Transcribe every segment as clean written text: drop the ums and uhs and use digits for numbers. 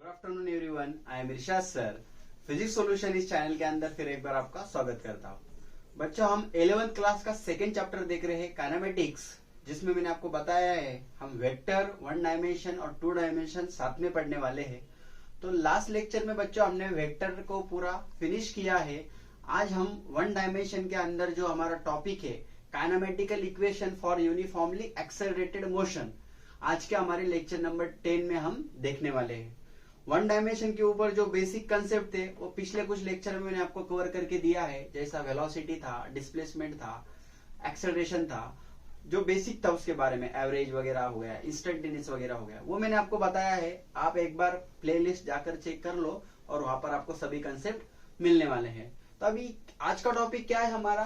Good afternoon everyone, I am Irshad sir. Physics solution इस channel के अंदर फिर एक बार आपका स्वागत करता हूँ। बच्चों, हम 11th क्लास का सेकेंड चैप्टर देख रहे हैं, काइनेमेटिक्स, जिसमें मैंने आपको बताया है हम वेक्टर, वन डायमेंशन और टू डायमेंशन साथ में पढ़ने वाले हैं। तो लास्ट लेक्चर में बच्चों हमने वेक्टर को पूरा फिनिश किया है। आज हम वन डायमेंशन के अंदर जो हमारा टॉपिक है kinematical equation for uniformly accelerated motion, आज के हमारे लेक्चर नंबर 10 में हम देखने वाले हैं। वन डायमेंशन के ऊपर जो बेसिक कंसेप्ट थे वो पिछले कुछ लेक्चर में मैंने आपको कवर करके दिया है, जैसा वेलोसिटी था, डिस्प्लेसमेंट था, एक्सेलरेशन था, जो बेसिक था उसके बारे में, एवरेज वगैरह हो गया, इंस्टेंटेनियस वगैरह हो गया, वो मैंने आपको बताया है। आप एक बार प्लेलिस्ट जाकर चेक कर लो और वहां पर आपको सभी कंसेप्ट मिलने वाले हैं। तो अभी आज का टॉपिक क्या है हमारा,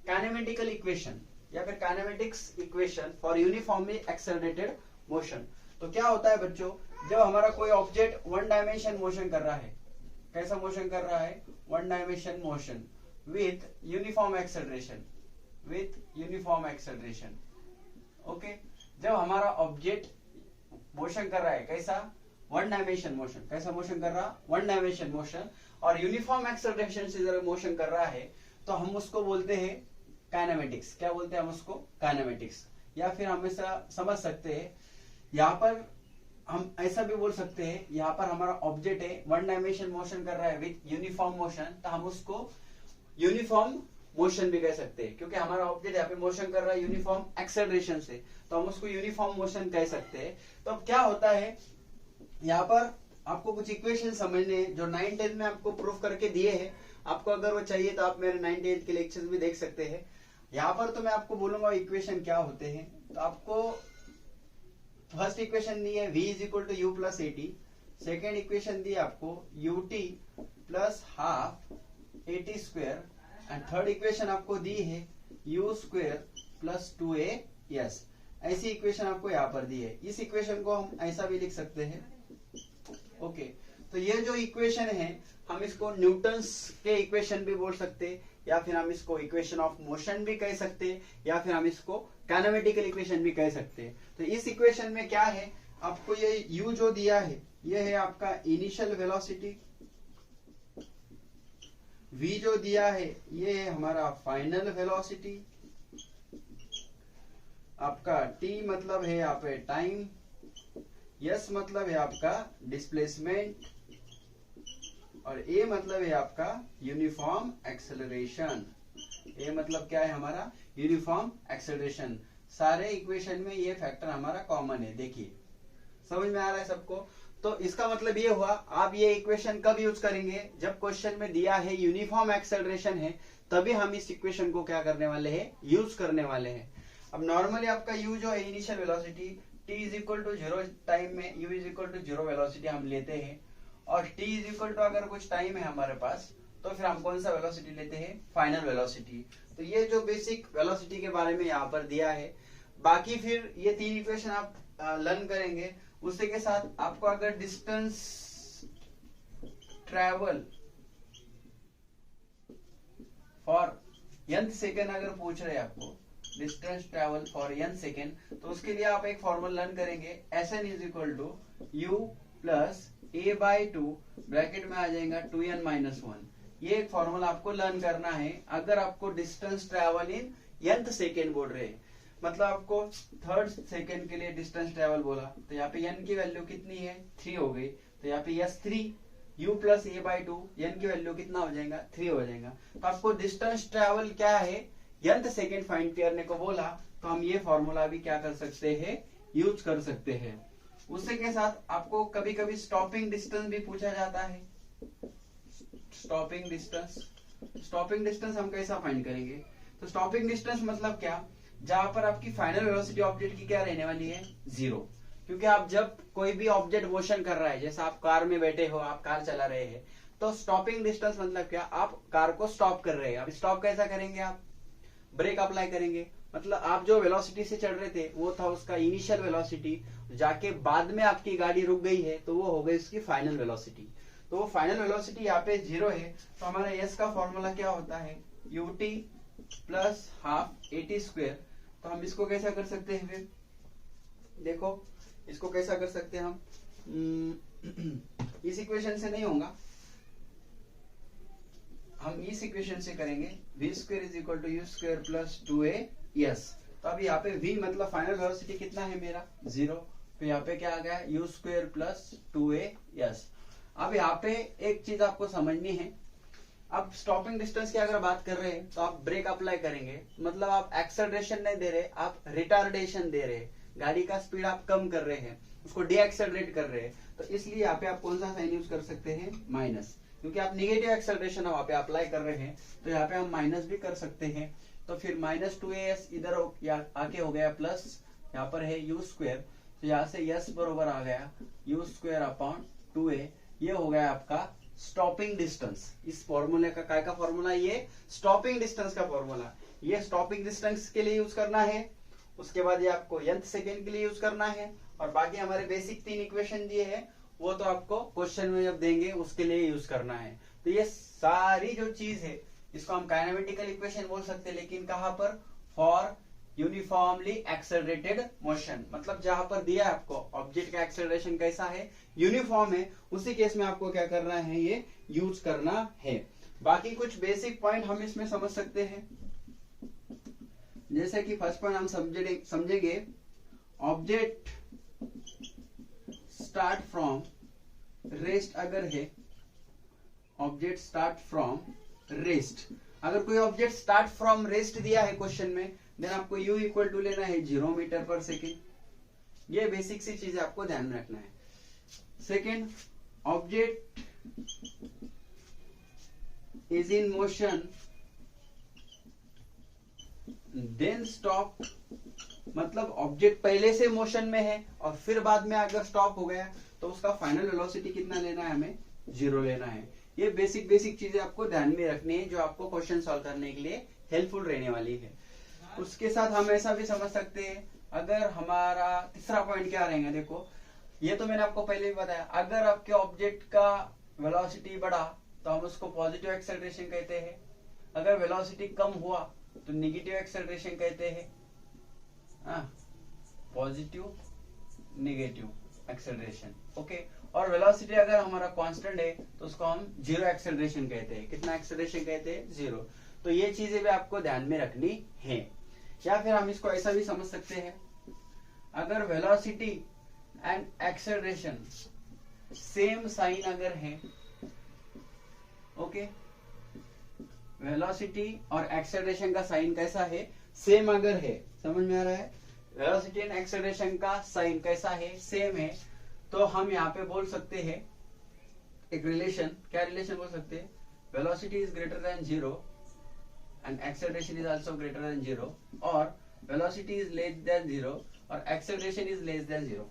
काइनेमेटिकल इक्वेशन या फिर kinematics equation for uniformly accelerated motion. तो क्या होता है बच्चों, जब हमारा कोई ऑब्जेक्ट वन डायमेंशन मोशन कर रहा है, कैसा मोशन कर रहा है, one dimension motion with uniform acceleration, okay. जब हमारा ऑब्जेक्ट मोशन कर रहा है कैसा, वन डायमेंशन मोशन, कैसा मोशन कर रहा, वन डायमेंशन मोशन, और यूनिफॉर्म एक्सेलरेशन से जब मोशन कर रहा है तो हम उसको बोलते हैं काइनेमेटिक्स। क्या बोलते हैं हम उसको, काइनेमेटिक्स। या फिर हम ऐसा समझ सकते हैं, यहाँ पर हम ऐसा भी बोल सकते हैं, यहाँ पर हमारा ऑब्जेक्ट है वन डायमेंशन मोशन कर रहा है विथ यूनिफॉर्म मोशन, तो हम उसको यूनिफॉर्म मोशन भी कह सकते हैं, क्योंकि हमारा ऑब्जेक्ट यहाँ पे मोशन कर रहा है यूनिफॉर्म एक्सेलरेशन से, तो हम उसको यूनिफॉर्म मोशन कह सकते हैं। तो अब क्या होता है, यहाँ पर आपको कुछ इक्वेशन समझने जो 9th में आपको प्रूफ करके दिए हैं। आपको अगर वो चाहिए तो आप मेरे 9th के लेक्चर्स भी देख सकते हैं। यहाँ पर तो मैं आपको बोलूंगा इक्वेशन क्या होते हैं। तो आपको फर्स्ट इक्वेशन दी है v is equal to u plus a t, second equation दी आपको ut plus half a t square, and third equation आपको दी है u स्क्वेयर प्लस 2as। ऐसी इक्वेशन आपको यहाँ पर दी है। इस इक्वेशन को हम ऐसा भी लिख सकते हैं, ओके। तो ये जो इक्वेशन है हम इसको न्यूटन्स के इक्वेशन भी बोल सकते हैं, या फिर हम इसको इक्वेशन ऑफ मोशन भी कह सकते हैं, या फिर हम इसको काइनेमेटिकल इक्वेशन भी कह सकते हैं। तो इस इक्वेशन में क्या है, आपको ये u जो दिया है ये है आपका इनिशियल वेलोसिटी, v जो दिया है ये है हमारा फाइनल वेलोसिटी, आपका t मतलब है यहाँ पे टाइम, s मतलब है आपका डिस्प्लेसमेंट, और a मतलब है आपका यूनिफॉर्म एक्सेलरेशन। a मतलब क्या है हमारा, यूनिफॉर्म एक्सेलरेशन। सारे इक्वेशन में ये फैक्टर हमारा कॉमन है, देखिए समझ में आ रहा है सबको। तो इसका मतलब ये हुआ, आप ये इक्वेशन कब यूज करेंगे, जब क्वेश्चन में दिया है यूनिफॉर्म एक्सेलरेशन है, तभी हम इस इक्वेशन को क्या करने वाले हैं, यूज करने वाले हैं। अब नॉर्मली आपका u जो है initial velocity, t is equal to 0 time में u is equal to 0 velocity हम लेते हैं, और t इज इक्वल टू अगर कुछ टाइम है हमारे पास तो फिर हम कौन सा वेलोसिटी लेते हैं, फाइनल वेलोसिटी। तो ये जो बेसिक वेलोसिटी के बारे में यहाँ पर दिया है। बाकी फिर ये तीन इक्वेशन आप लर्न करेंगे। उसी के साथ आपको अगर distance travel for nth second अगर पूछ रहे हैं आपको, distance travel for nth second, तो उसके लिए आप एक फॉर्मूला लर्न करेंगे, Sn is equal to u plus a by 2 bracket में आ जाएगा 2n माइनस 1। ये एक फॉर्मूला आपको लर्न करना है अगर आपको distance travel in nth second बोल रहे हैं। मतलब आपको थर्ड सेकेंड के लिए डिस्टेंस ट्रेवल बोला, तो यहाँ पे n की वैल्यू कितनी है, 3 हो गई, तो यहाँ पे s3 u plus a by 2, n की वैल्यू कितना हो जाएगा, 3 हो जाएगा। तो आपको डिस्टेंस ट्रेवल क्या है, nth सेकेंड फाइंड करने को बोला, तो हम ये फॉर्मूला भी क्या कर सकते हैं, यूज कर सकते हैं। उसी के साथ आपको कभी कभी स्टॉपिंग डिस्टेंस भी पूछा जाता है। स्टॉपिंग डिस्टेंस हम कैसा फाइंड करेंगे, तो स्टॉपिंग डिस्टेंस मतलब क्या, जहां पर आपकी फाइनल वेलोसिटी ऑब्जेक्ट की क्या रहने वाली है, 0। क्योंकि आप जब कोई भी ऑब्जेक्ट मोशन कर रहा है, जैसे आप कार में बैठे हो, आप कार चला रहे हैं, तो स्टॉपिंग डिस्टेंस मतलब क्या, आप कार को स्टॉप कर रहे हैं। अब स्टॉप कैसा करेंगे, आप ब्रेक अप्लाई करेंगे। मतलब आप जो वेलोसिटी से चढ़ रहे थे वो था उसका इनिशियल वेलोसिटी, जाके बाद में आपकी गाड़ी रुक गई है तो वो हो गई उसकी फाइनल वेलोसिटी। तो वो फाइनल वेलोसिटी यहाँ पे 0 है, तो हमारा s का फॉर्मूला क्या होता है, ut plus half a t square. तो हम इसको कैसा कर सकते हैं, फिर देखो इसको कैसा कर सकते हैं हम, इक्वेशन से नहीं होगा, हम इस इक्वेशन से करेंगे। v square is equal to u square plus 2as। तो अब यहाँ पे v मतलब फाइनल वेलोसिटी कितना है मेरा 0, तो यहाँ पे क्या आ गया यू स्क्वायर प्लस 2as। अब यहाँ पे एक चीज आपको समझनी है, अब स्टॉपिंग डिस्टेंस की अगर बात कर रहे हैं तो आप ब्रेक अप्लाई करेंगे, मतलब आप एक्सेलरेशन नहीं दे रहे, आप रिटार्डेशन दे रहे हैं, गाड़ी का स्पीड आप कम कर रहे हैं, उसको डीएक्सेलरेट कर रहे हैं। तो इसलिए यहाँ पे आप कौन सा साइन यूज कर सकते हैं माइनस, क्योंकि आप निगेटिव एक्सेलरेशन वहां पे अप्लाई कर रहे हैं, तो यहाँ पे हम माइनस भी कर सकते हैं। तो फिर -2as इधर आके हो गया प्लस, यहाँ पर है यू स्क्वायर, तो यहाँ से यस बरोबर आ गया यू स्क्वायर अपॉन 2a। ये हो गया आपका स्टॉपिंग डिस्टेंस। इस फॉर्मूले का काय का फॉर्मूला, ये स्टॉपिंग डिस्टेंस का फॉर्मूला। ये स्टॉपिंग डिस्टेंस के लिए यूज करना है, उसके बाद ये आपको nth सेकेंड के लिए यूज करना है, और बाकी हमारे बेसिक 3 इक्वेशन दिए हैं वो तो आपको क्वेश्चन में जब देंगे उसके लिए यूज करना है। तो ये सारी जो चीज है इसको हम काइनेमेटिकल इक्वेशन बोल सकते हैं, लेकिन कहां पर, फॉर यूनिफॉर्मली एक्सेलरेटेड मोशन, मतलब जहां पर दिया है आपको ऑब्जेक्ट का एक्सेलरेशन कैसा है, यूनिफॉर्म है, उसी केस में आपको क्या करना है, ये यूज करना है। बाकी कुछ बेसिक पॉइंट हम इसमें समझ सकते हैं, जैसे कि फर्स्ट पॉइंट हम समझेंगे ऑब्जेक्ट स्टार्ट फ्रॉम रेस्ट अगर है, ऑब्जेक्ट स्टार्ट फ्रॉम रेस्ट, अगर कोई ऑब्जेक्ट स्टार्ट फ्रॉम रेस्ट दिया है क्वेश्चन में, देन आपको u इक्वल टू लेना है 0 मीटर पर सेकेंड। ये बेसिक सी चीजें आपको ध्यान में रखना है। Second, object is in motion then stop, मतलब ऑब्जेक्ट पहले से मोशन में है और फिर बाद में अगर स्टॉप हो गया तो उसका फाइनल वेलोसिटी कितना लेना है, हमें 0 लेना है। ये बेसिक चीजें आपको ध्यान में रखनी है जो आपको क्वेश्चन सॉल्व करने के लिए हेल्पफुल रहने वाली है। उसके साथ हम ऐसा भी समझ सकते हैं, अगर हमारा तीसरा पॉइंट क्या रहेगा, देखो ये तो मैंने आपको पहले भी बताया, अगर आपके ऑब्जेक्ट का वेलोसिटी बढ़ा तो हम उसको पॉजिटिव एक्सेलरेशन कहते हैं, अगर वेलोसिटी कम हुआ तो नेगेटिव एक्सेलरेशन कहते हैं, पॉजिटिव नेगेटिव एक्सेलरेशन, ओके। और वेलोसिटी अगर हमारा कांस्टेंट है तो उसको हम जीरो एक्सेलरेशन कहते हैं। कितना एक्सेलरेशन कहते हैं, 0। तो ये चीजें भी आपको ध्यान में रखनी है। या फिर हम इसको ऐसा भी समझ सकते हैं, अगर velocity and acceleration same sign अगर है, ओके, वेलोसिटी और एक्सेलरेशन का साइन कैसा है, सेम अगर है, समझ में आ रहा है, वेलोसिटी एंड एक्सेलरेशन का साइन कैसा है, सेम है, तो हम यहाँ पे बोल सकते हैं एक रिलेशन, क्या रिलेशन बोल सकते हैं, velocity is greater than 0 and acceleration is also greater than 0, और velocity is less than 0 और acceleration is less than 0।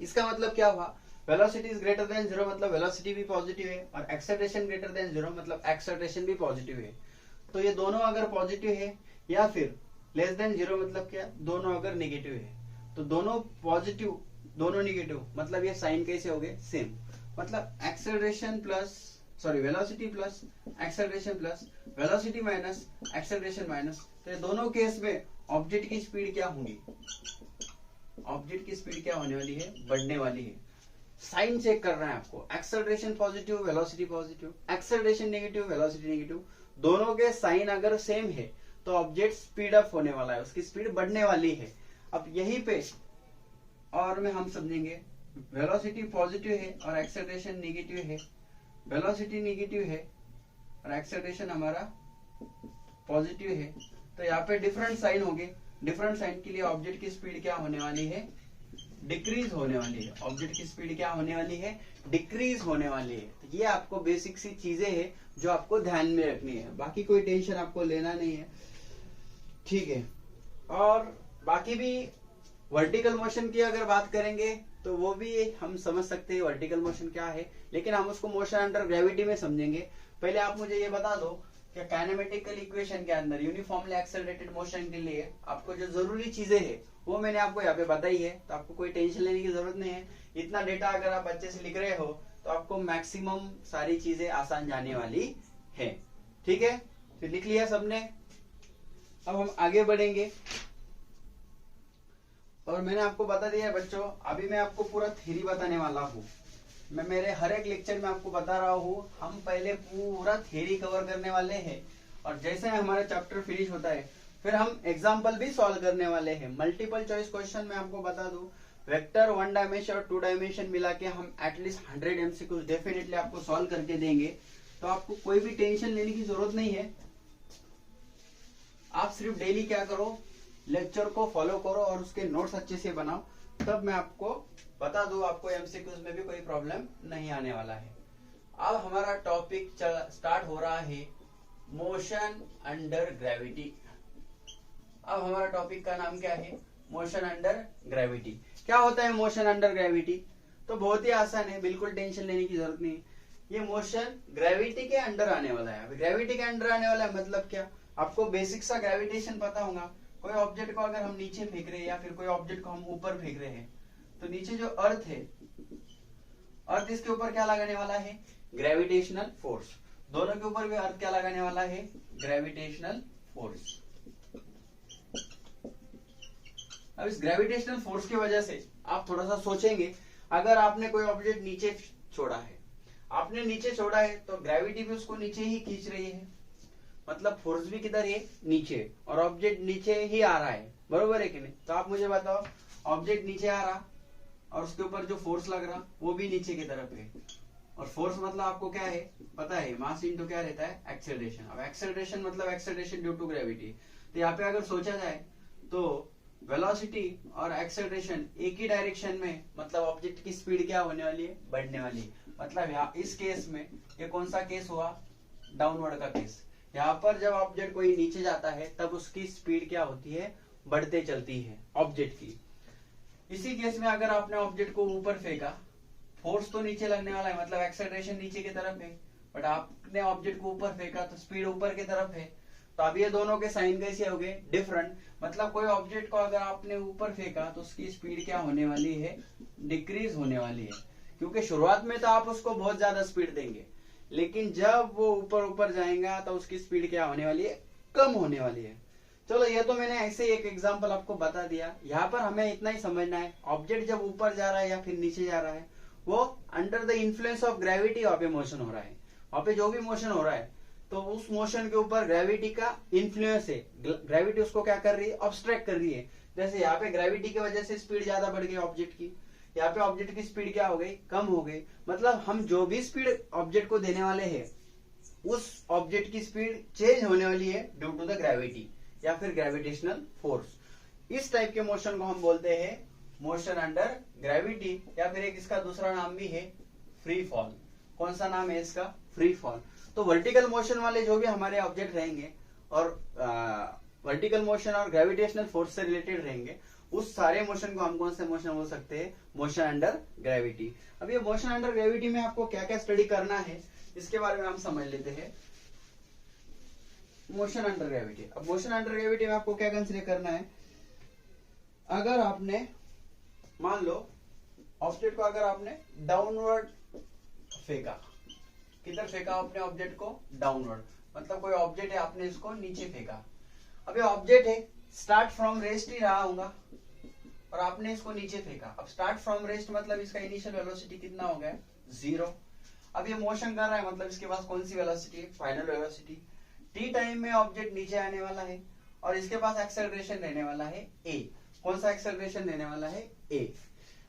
इसका मतलब क्या हुआ, velocity is greater than 0 मतलब velocity भी पॉजिटिव है, और acceleration greater than 0 मतलब acceleration भी पॉजिटिव है। तो ये दोनों अगर पॉजिटिव है, या फिर less than 0 मतलब क्या, दोनों अगर नेगेटिव है, तो दोनों पॉजिटिव दोनों नेगेटिव, मतलब ये साइन कैसे हो गए, सेम, मतलब acceleration plus velocity plus acceleration plus velocity minus acceleration minus, तो ये दोनों केस में ऑब्जेक्ट की स्पीड क्या होगी, ऑब्जेक्ट की स्पीड क्या होने वाली है, बढ़ने वाली है। साइन चेक करना है आपको, acceleration positive velocity positive, acceleration negative velocity negative, दोनों के साइन अगर सेम है तो ऑब्जेक्ट स्पीड अप होने वाला है, उसकी स्पीड बढ़ने वाली है। अब यहीं पे और में हम समझेंगे, वेलोसिटी पॉजिटिव है और एक्सेलरेशन नेगेटिव है, वेलोसिटी नेगेटिव है और एक्सेलरेशन हमारा पॉजिटिव है, तो यहाँ पे डिफरेंट साइन होंगे। डिफरेंट साइन के लिए ऑब्जेक्ट की स्पीड क्या होने वाली है, डिक्रीज होने वाली है। ऑब्जेक्ट की स्पीड क्या होने वाली है, डिक्रीज होने वाली है। तो ये आपको बेसिक सी चीजें हैं जो आपको ध्यान में रखनी है, बाकी कोई टेंशन आपको लेना नहीं है, ठीक है। और बाकी भी वर्टिकल मोशन की अगर बात करेंगे तो वो भी हम समझ सकते हैं वर्टिकल मोशन क्या है, लेकिन हम उसको मोशन अंडर ग्रेविटी में समझेंगे। पहले आप मुझे ये बता दो कि काइनेमेटिकल इक्वेशन के अंदर यूनिफॉर्मली एक्सेलरेटेड मोशन के लिए आपको जो जरूरी चीजें हैं वो मैंने आपको यहाँ पे बताई है, तो आपको कोई टेंशन लेने की जरूरत नहीं है। इतना डेटा अगर आप अच्छे से लिख रहे हो तो आपको मैक्सिमम सारी चीजें आसान जाने वाली है, ठीक है। फिर लिख लिया सबने, अब हम आगे बढ़ेंगे। और मैंने आपको बता दिया है बच्चों, अभी मैं आपको पूरा थ्योरी बताने वाला हूँ। मैं मेरे हर एक लेक्चर में आपको बता रहा हूँ, हम पहले पूरा थ्योरी कवर करने वाले हैं और जैसे हमारा चैप्टर फिनिश होता है फिर हम एग्जाम्पल भी सॉल्व करने वाले हैं। मल्टीपल चॉइस क्वेश्चन में आपको बता दूं, वेक्टर 1 डायमेंशन और 2 डायमेंशन मिला के हम एटलीस्ट 100 MCQ डेफिनेटली आपको सॉल्व करके देंगे, तो आपको कोई भी टेंशन लेने की जरूरत नहीं है। आप सिर्फ डेली क्या करो, लेक्चर को फॉलो करो और उसके नोट्स अच्छे से बनाओ, तब मैं आपको बता दूं आपको MCQs में भी कोई प्रॉब्लम नहीं आने वाला है। अब हमारा टॉपिक स्टार्ट हो रहा है मोशन अंडर ग्रेविटी। अब हमारा टॉपिक का नाम क्या है, मोशन अंडर ग्रेविटी। क्या होता है मोशन अंडर ग्रेविटी? तो बहुत ही आसान है, बिल्कुल टेंशन लेने की जरूरत नहीं। ये मोशन ग्रेविटी के अंडर आने वाला है। ग्रेविटी के अंडर आने वाला है मतलब क्या, आपको बेसिक सा ग्रेविटेशन पता होगा। कोई ऑब्जेक्ट को अगर हम नीचे फेंक रहे हैं या फिर कोई ऑब्जेक्ट को हम ऊपर फेंक रहे हैं, तो नीचे जो अर्थ है, अर्थ इसके ऊपर क्या लगाने वाला है, ग्रेविटेशनल फोर्स। दोनों के ऊपर भी अर्थ क्या लगाने वाला है, ग्रेविटेशनल फोर्स। अब इस ग्रेविटेशनल फोर्स की वजह से आप थोड़ा सा सोचेंगे, अगर आपने कोई ऑब्जेक्ट नीचे छोड़ा है, आपने नीचे छोड़ा है तो ग्रेविटी भी उसको नीचे ही खींच रही है, मतलब फोर्स भी किधर है, नीचे, और ऑब्जेक्ट नीचे ही आ रहा है, बरोबर है कि नहीं? तो आप मुझे बताओ, ऑब्जेक्ट नीचे आ रहा और उसके ऊपर जो फोर्स लग रहा वो भी नीचे की तरफ है, और फोर्स मतलब आपको क्या है पता है, मास इनटू क्या रहता है, एक्सेलरेशन। अब एक्सेलरेशन मतलब एक्सेलरेशन ड्यू टू ग्रेविटी। तो यहाँ पे अगर सोचा जाए तो वेलोसिटी और एक्सेलरेशन एक ही डायरेक्शन में, मतलब ऑब्जेक्ट की स्पीड क्या होने वाली है, बढ़ने वाली है। मतलब यहाँ इस केस में ये कौन सा केस हुआ, डाउनवर्ड का केस। यहाँ पर जब ऑब्जेक्ट कोई नीचे जाता है तब उसकी स्पीड क्या होती है, बढ़ते चलती है ऑब्जेक्ट की। इसी केस में अगर आपने ऑब्जेक्ट को ऊपर फेंका, फोर्स तो नीचे लगने वाला है, मतलब एक्सेलरेशन नीचे की तरफ है, बट आपने ऑब्जेक्ट को ऊपर फेंका तो स्पीड ऊपर की तरफ है। तो अब ये दोनों के साइन कैसे हो गए, डिफरेंट। मतलब कोई ऑब्जेक्ट को अगर आपने ऊपर फेंका तो उसकी स्पीड क्या होने वाली है, डिक्रीज होने वाली है, क्योंकि शुरुआत में तो आप उसको बहुत ज्यादा स्पीड देंगे, लेकिन जब वो ऊपर ऊपर जाएगा तो उसकी स्पीड क्या होने वाली है, कम होने वाली है। चलो ये तो मैंने ऐसे एक एग्जांपल आपको बता दिया। यहाँ पर हमें इतना ही समझना है, ऑब्जेक्ट जब ऊपर जा रहा है या फिर नीचे जा रहा है, वो under the influence of gravity वहां पे मोशन हो रहा है। वहां पे जो भी मोशन हो रहा है तो उस मोशन के ऊपर ग्रेविटी का इन्फ्लुएंस है। ग्रेविटी उसको क्या कर रही है, ऑब्स्ट्रैक्ट कर रही है। जैसे यहाँ पे ग्रेविटी की वजह से स्पीड ज्यादा बढ़ गई ऑब्जेक्ट की, यहाँ पे ऑब्जेक्ट की स्पीड क्या हो गई, कम हो गई। मतलब हम जो भी स्पीड ऑब्जेक्ट को देने वाले हैं, उस ऑब्जेक्ट की स्पीड चेंज होने वाली है ड्यू टू द ग्रेविटी या फिर ग्रेविटेशनल फोर्स। इस टाइप के मोशन को हम बोलते हैं मोशन अंडर ग्रेविटी, या फिर एक इसका दूसरा नाम भी है फ्री फॉल। कौन सा नाम है इसका, फ्री फॉल। तो वर्टिकल मोशन वाले जो भी हमारे ऑब्जेक्ट रहेंगे और वर्टिकल मोशन और ग्रेविटेशनल फोर्स से रिलेटेड रहेंगे, उस सारे मोशन को हम कौन से मोशन बोल सकते हैं, मोशन अंडर ग्रेविटी। अब ये मोशन अंडर ग्रेविटी में आपको क्या क्या स्टडी करना है, इसके बारे में हम समझ लेते हैं। मोशन अंडर ग्रेविटी, अब मोशन अंडर ग्रेविटी में आपको क्या कंसीडर करना है, अगर आपने मान लो ऑब्जेक्ट को अगर आपने डाउनवर्ड फेंका, किधर फेंका आपने ऑब्जेक्ट को, डाउनवर्ड, मतलब कोई ऑब्जेक्ट है आपने इसको नीचे फेंका। अब ये ऑब्जेक्ट है स्टार्ट फ्रॉम रेस्ट ही रहा होगा और आपने इसको नीचे फेंका। अब स्टार्ट फ्रॉम रेस्ट मतलब इसका इनिशियल वेलोसिटी कितना हो गया, 0। अब ये मोशन कर रहा है मतलब इसके पास कौन सी वेलोसिटी है, फाइनल वेलोसिटी। टी टाइम में ऑब्जेक्ट नीचे आने वाला है और इसके पास एक्सेलरेशन रहने वाला है a। कौन सा एक्सेलरेशन रहने वाला है, a।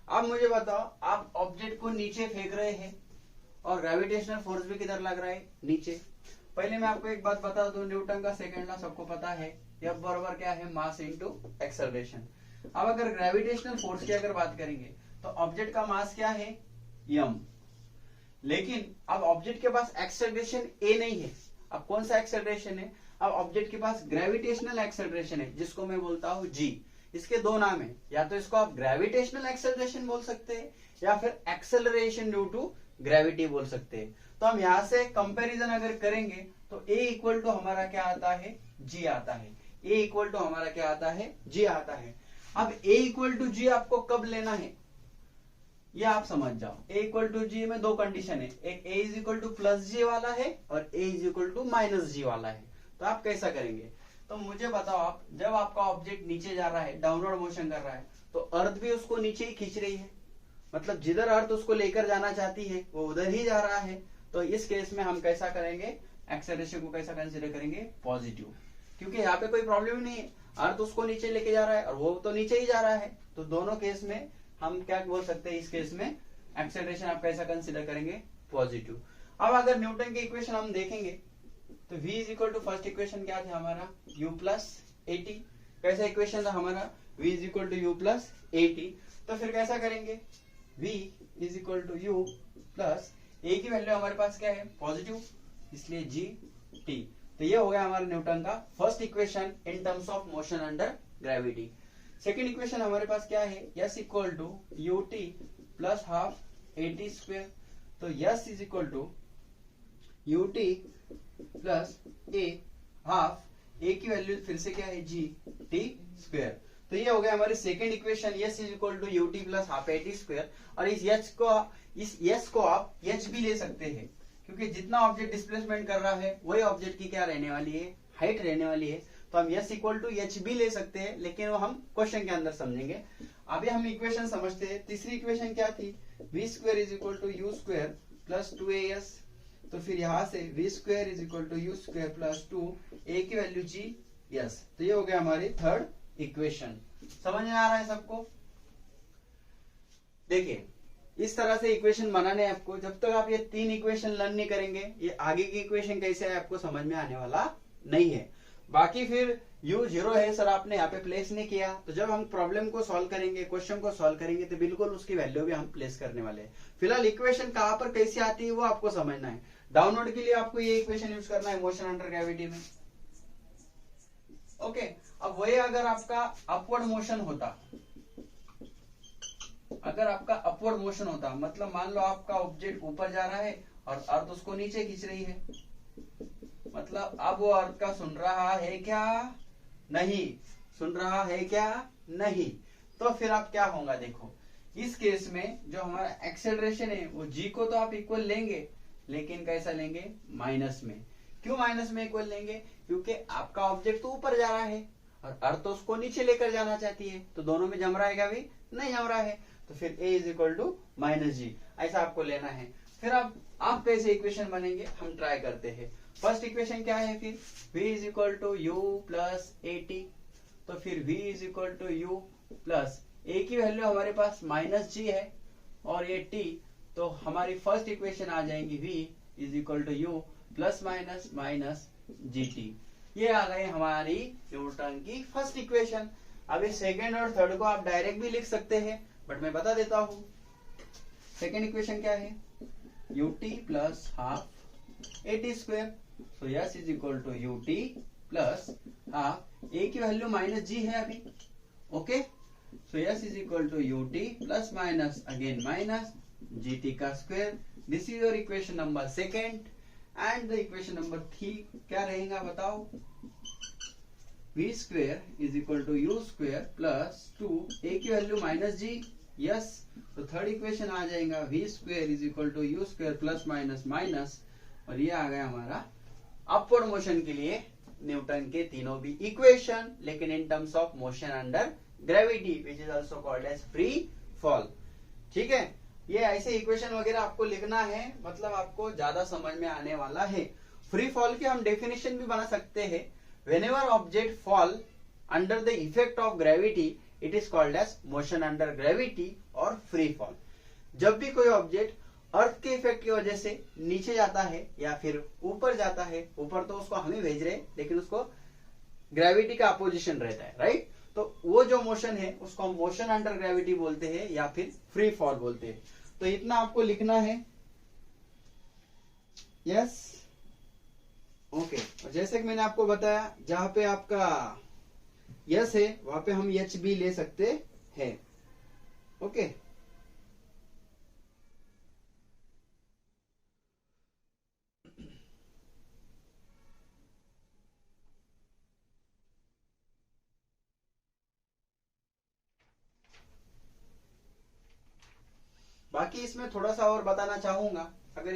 अब मुझे बताओ, आप ऑब्जेक्ट को नीचे फेंक रहे हैं और ग्रेविटेशनल फोर्स भी किधर लग रहा है, नीचे। पहले मैं आपको एक बात बता दूं, न्यूटन का सेकंड लॉ सबको पता है, यह बराबर क्या है, मास इनटू एक्सेलरेशन। अब अगर ग्रेविटेशनल फोर्स की अगर बात करेंगे तो ऑब्जेक्ट का मास क्या है, m, लेकिन अब ऑब्जेक्ट के पास एक्सेलरेशन a नहीं है। अब कौन सा एक्सेलरेशन है, अब ऑब्जेक्ट के पास ग्रेविटेशनल एक्सेलरेशन है, जिसको मैं बोलता हूं g। इसके दो नाम है, या तो इसको आप ग्रेविटेशनल एक्सेलरेशन बोल सकते हैं या फिर एक्सेलरेशन ड्यू टू ग्रेविटी बोल सकते हैं। तो हम यहाँ से कंपैरिजन अगर करेंगे तो A इक्वल टू हमारा क्या आता है, G आता है। A इक्वल टू हमारा क्या आता है, G आता है। अब A इक्वल टू G आपको कब लेना है, ये आप समझ जाओ। A इक्वल टू G में दो कंडीशन है, एक A is equal to plus G वाला है और A is equal to minus G वाला है। तो आप कैसा करेंगे, तो मुझे बताओ, आप जब आपका ऑब्जेक्ट नीचे जा रहा है, डाउनवर्ड मोशन कर रहा है, तो अर्थ भी उसको नीचे ही खींच रही है, मतलब जिधर अर्थ उसको लेकर जाना चाहती है वो उधर ही जा रहा है, तो इस केस में हम कैसा करेंगे, एक्सेलरेशन को कैसा कंसीडर करेंगे, पॉजिटिव, क्योंकि यहाँ पे कोई प्रॉब्लम नहीं है, अर्थ उसको नीचे लेके जा रहा है और वो तो नीचे ही जा रहा है, तो दोनों केस में हम क्या बोल सकते हैं, इस केस में एक्सेलरेशन आप कैसा कंसीडर करेंगे, पॉजिटिव। अब अगर न्यूटन की इक्वेशन हम देखेंगे तो v is equal to first equation क्या था हमारा, u प्लस ए टी, कैसा इक्वेशन था हमारा, v is equal to u plus a t, तो फिर कैसा करेंगे, v is equal to u plus a की वैल्यू हमारे पास क्या है, पॉजिटिव, इसलिए जी टी। तो ये हो गया हमारे न्यूटन का first equation in terms of motion under gravity. Second equation हमारे पास क्या है, s equal to u t plus half a t square, तो s is equal to u t plus a half, a की value फिर से क्या है, जी टी स्क्वेयर। तो ये हो गया हमारी second equation, s is equal to u t plus half a t square. और इस s को आप h भी ले सकते हैं, क्योंकि जितना ऑब्जेक्ट डिस्प्लेसमेंट कर रहा है वही ऑब्जेक्ट की क्या रहने वाली है, हाइट रहने वाली है, तो हम s इक्वल टू h भी ले सकते हैं, लेकिन वो हम क्वेश्चन के अंदर समझेंगे। अभी हम इक्वेशन समझते हैं। तीसरी इक्वेशन क्या थी, v square is equal to u square plus 2as, तो फिर यहां से v square is equal to u square plus 2, a की वैल्यू g s, तो ये हो गया हमारी थर्ड इक्वेशन। समझ में आ रहा है सबको? देखिए इस तरह से इक्वेशन बनाने आपको, जब तक आप ये तीन इक्वेशन लर्न नहीं करेंगे ये आगे की इक्वेशन कैसे है आपको समझ में आने वाला नहीं है। बाकी फिर u जीरो है सर, आपने यहाँ पे प्लेस नहीं किया, तो जब हम प्रॉब्लम को सॉल्व करेंगे, क्वेश्चन को सॉल्व करेंगे, तो बिल्कुल उसकी वैल्यू भी हम प्लेस करने वाले हैं। फिलहाल इक्वेशन कहाँ पर कैसे आती है वो आपको समझना है। डाउनवर्ड के लिए आपको ये इक्वेशन यूज करना है मोशन अंडर ग्रेविटी में। ओके, अब वही अगर आपका अपवर्ड मोशन होता, अगर आपका अपवर्ड मोशन होता, मतलब मान लो आपका ऑब्जेक्ट ऊपर जा रहा है और अर्थ उसको नीचे खींच रही है, मतलब अब वो अर्थ का सुन रहा है क्या, नहीं सुन रहा है क्या, नहीं, तो फिर आप क्या होगा, देखो इस केस में जो हमारा एक्सेलरेशन है वो g को तो आप इक्वल लेंगे, लेकिन कैसा लेंगे, माइनस में। क्यों माइनस में इक्वल लेंगे, क्योंकि आपका ऑब्जेक्ट तो ऊपर जा रहा है और अर्थ तो उसको नीचे लेकर जाना चाहती है, तो दोनों में जम रहा है क्या, भी नहीं जम रहा है, तो फिर a is equal to minus g, ऐसा आपको लेना है। फिर आप कैसे इक्वेशन बनेंगे हम ट्राई करते हैं। फर्स्ट इक्वेशन क्या है फिर, v is equal to u plus a t, तो फिर v is equal to u plus a की वैल्यू हमारे पास माइनस जी है और ये t, तो हमारी फर्स्ट इक्वेशन आ जाएंगी v is equal to u plus minus minus g t. ये आ गई हमारी न्यूटन की फर्स्ट इक्वेशन। अभी सेकेंड और थर्ड को आप डायरेक्ट भी लिख सकते हैं, बट मैं बता देता हूं। सेकेंड इक्वेशन क्या है, u t plus half a t square, so s is equal to u t plus half, a की वैल्यू माइनस जी है अभी, okay, so s is equal to u t plus minus again minus g t का square. This is your equation number second. And the equation number 3 क्या रहेगा बताओ, v square is equal to u square plus 2, a की value minus जी, yes, तो third equation आ जाएगा v square is equal to u square plus minus minus, और ये आ गया हमारा अपवर्ड मोशन के लिए न्यूटन के तीनों भी इक्वेशन, लेकिन in terms of motion under gravity which is also called as free fall. ठीक है, ये ऐसे इक्वेशन वगैरह आपको लिखना है, मतलब आपको ज्यादा समझ में आने वाला है। फ्री फॉल की हम डेफिनेशन भी बना सकते हैं, whenever object fall under the effect of gravity it is called as motion under gravity or free fall। जब भी कोई ऑब्जेक्ट अर्थ के इफेक्ट की वजह से नीचे जाता है या फिर ऊपर जाता है, ऊपर तो उसको हम ही भेज रहे हैं लेकिन उसको ग्रेविटी का अपोजिशन रहता है, राइट, तो वो जो मोशन है उसको हम मोशन अंडर ग्रेविटी बोलते हैं या फिर फ्री फॉल बोलते हैं। तो इतना आपको लिखना है, यस, ओके। और जैसे कि मैंने आपको बताया जहां पे आपका यस है वहां पे हम एच भी ले सकते हैं, ओके। बाकी इसमें थोड़ा सा और बताना चाहूंगा, अगर